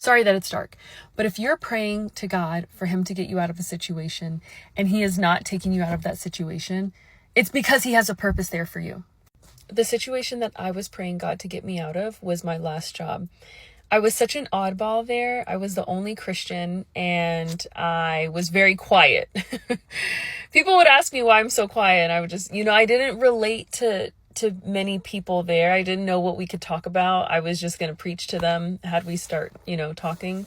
Sorry that it's dark, but if you're praying to God for him to get you out of a situation and he is not taking you out of that situation, it's because he has a purpose there for you. The situation that I was praying God to get me out of was my last job. I was such an oddball there. I was the only Christian and I was very quiet. People would ask me why I'm so quiet. And I would just, I didn't relate to many people there. I didn't know what we could talk about. I was just going to preach to them had we start, talking.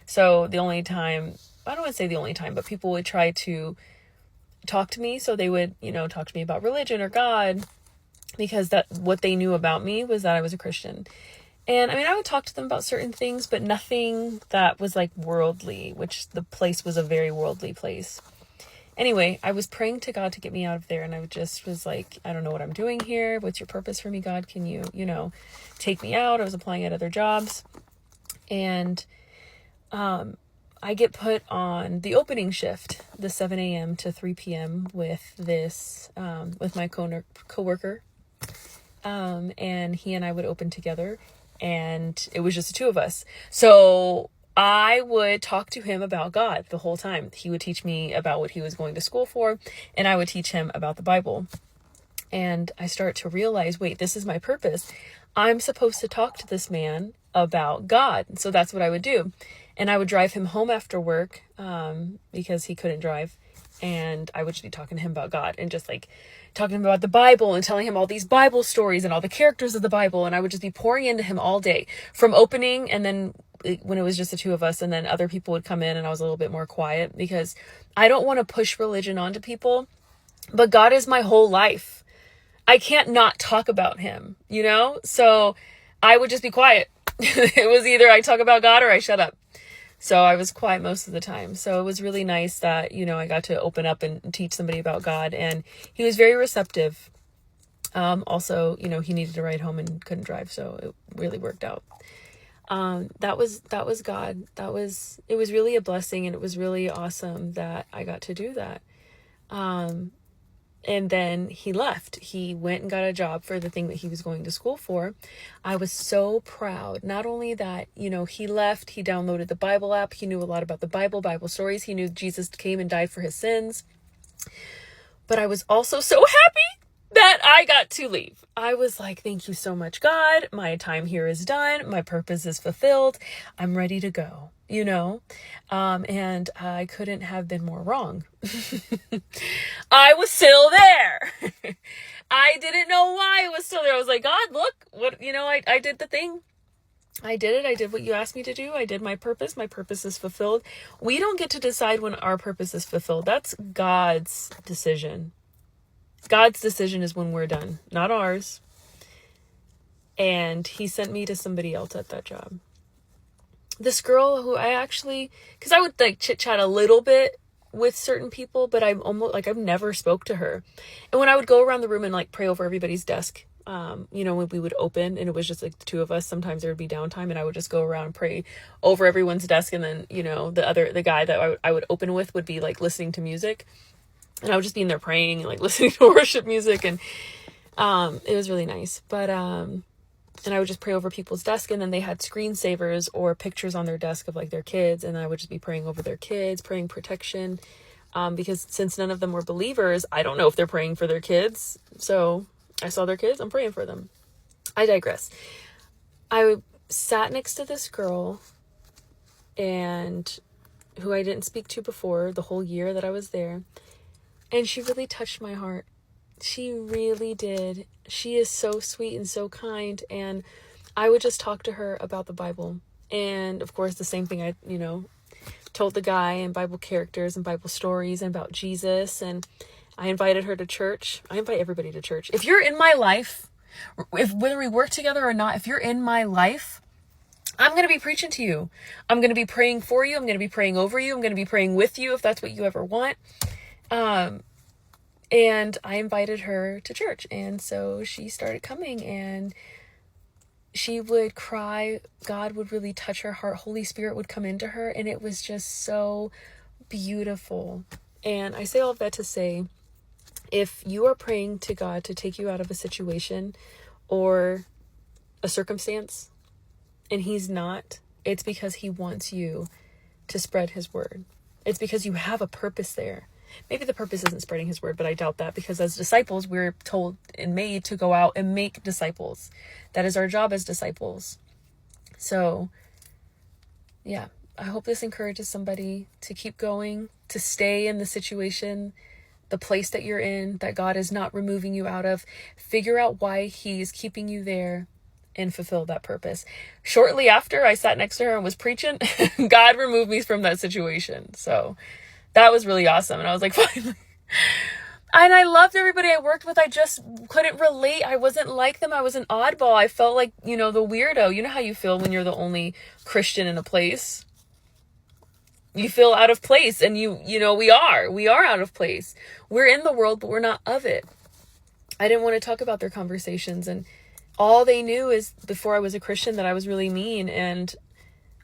So the only time, I don't want to say the only time, but people would try to talk to me. So they would, talk to me about religion or God, because what they knew about me was that I was a Christian. And I would talk to them about certain things, but nothing that was like worldly, which the place was a very worldly place. Anyway, I was praying to God to get me out of there. And I just was like, I don't know what I'm doing here. What's your purpose for me, God? Can you, take me out? I was applying at other jobs. And I get put on the opening shift, the 7 a.m. to 3 p.m. with with my coworker. And he and I would open together. And it was just the two of us. So I would talk to him about God the whole time. He would teach me about what he was going to school for, and I would teach him about the Bible. And I start to realize, wait, this is my purpose. I'm supposed to talk to this man about God. So that's what I would do. And I would drive him home after work, because he couldn't drive. And I would just be talking to him about God and just like talking to him about the Bible and telling him all these Bible stories and all the characters of the Bible. And I would just be pouring into him all day from opening, and then when it was just the two of us, and then other people would come in and I was a little bit more quiet, because I don't want to push religion onto people, but God is my whole life. I can't not talk about him, So I would just be quiet. It was either I talk about God or I shut up. So I was quiet most of the time. So it was really nice that, I got to open up and teach somebody about God, and he was very receptive. Also, he needed to ride home and couldn't drive. So it really worked out. That was God. It was really a blessing, and it was really awesome that I got to do that. And then he left. He went and got a job for the thing that he was going to school for. I was so proud. Not only that, he left, he downloaded the Bible app. He knew a lot about the Bible stories. He knew Jesus came and died for his sins. But I was also so happy that I got to leave. I was like, thank you so much, God. My time here is done. My purpose is fulfilled. I'm ready to go, and I couldn't have been more wrong. I was still there. I didn't know why I was still there. I was like, God, look, what, I did the thing. I did it. I did what you asked me to do. I did my purpose. My purpose is fulfilled. We don't get to decide when our purpose is fulfilled. That's God's decision. God's decision is when we're done, not ours. And he sent me to somebody else at that job. This girl who because I would like chit chat a little bit with certain people, but I'm almost like I've never spoke to her. And when I would go around the room and like pray over everybody's desk, when we would open and it was just like the two of us, sometimes there would be downtime and I would just go around and pray over everyone's desk. And then, the guy that I would open with would be like listening to music, and I would just be in there praying and like listening to worship music. And, it was really nice, but, and I would just pray over people's desk, and then they had screensavers or pictures on their desk of like their kids. And I would just be praying over their kids, praying protection. Because since none of them were believers, I don't know if they're praying for their kids. So I saw their kids, I'm praying for them. I digress. I sat next to this girl, and who I didn't speak to before the whole year that I was there. And she really touched my heart. She really did. She is so sweet and so kind. And I would just talk to her about the Bible. And of course, the same thing I, told the guy, and Bible characters and Bible stories and about Jesus. And I invited her to church. I invite everybody to church. If you're in my life, whether we work together or not, if you're in my life, I'm going to be preaching to you. I'm going to be praying for you. I'm going to be praying over you. I'm going to be praying with you if that's what you ever want. And I invited her to church. And so she started coming, and she would cry. God would really touch her heart. Holy Spirit would come into her. And it was just so beautiful. And I say all of that to say, if you are praying to God to take you out of a situation or a circumstance, and he's not It's because he wants you to spread his word. It's because you have a purpose there. Maybe the purpose isn't spreading his word, but I doubt that, because as disciples, we're told and made to go out and make disciples. That is our job as disciples. So, yeah, I hope this encourages somebody to keep going, to stay in the situation, the place that you're in, that God is not removing you out of. Figure out why he's keeping you there and fulfill that purpose. Shortly after I sat next to her and was preaching, God removed me from that situation. So that was really awesome. And I was like, finally. And I loved everybody I worked with. I just couldn't relate. I wasn't like them. I was an oddball. I felt like, the weirdo. You know how you feel when you're the only Christian in a place? You feel out of place, and we are out of place. We're in the world, but we're not of it. I didn't want to talk about their conversations, and all they knew is before I was a Christian that I was really mean, and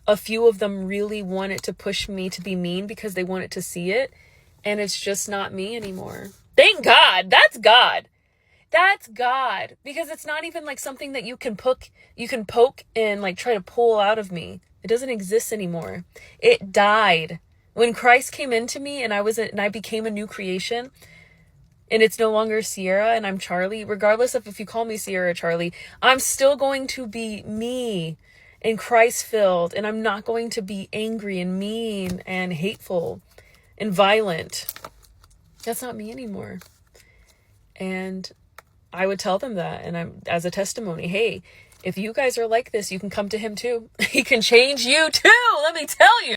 a few of them really wanted to push me to be mean because they wanted to see it, and it's just not me anymore. Thank God. That's God. That's God, because it's not even like something that you can poke and like try to pull out of me. It doesn't exist anymore. It died when Christ came into me, and I became a new creation. And it's no longer Sierra and I'm Charlie. Regardless of if you call me Sierra or Charlie, I'm still going to be me and Christ filled, and I'm not going to be angry and mean and hateful and violent. That's not me anymore. And I would tell them that, and I'm as a testimony, hey, if you guys are like this, you can come to him too. He can change you too. Let me tell you.